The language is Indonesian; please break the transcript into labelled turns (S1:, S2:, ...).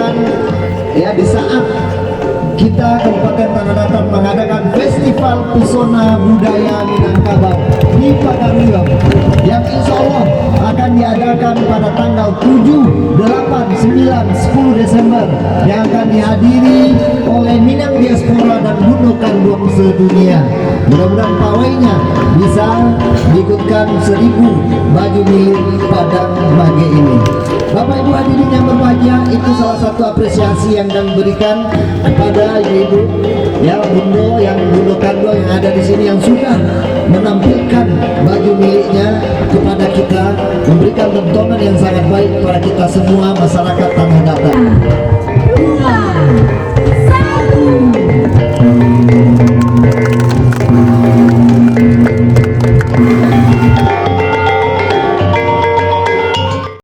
S1: mengadakan ya di saat kita Kabupaten Tanah Datar mengadakan Festival Pesona Budaya Minangkabau di Pagariwang yang insya Allah akan diadakan pada tanggal 7, 8, 9, 10 Desember yang akan dihadiri oleh Minang Diaspora dan Gundukan Luang sedunia. Mudah-mudahan pawainya bisa diikutkan 1000 baju milik Padang Bage ini. Bapak Ibu hadirin yang berbahagia, itu salah satu apresiasi yang kami berikan kepada ibu-ibu ya Bundo yang Bundo Kando yang ada di sini yang sudah menampilkan baju miliknya kepada kita, memberikan tontonan yang sangat baik kepada kita semua masyarakat Tanah Datar.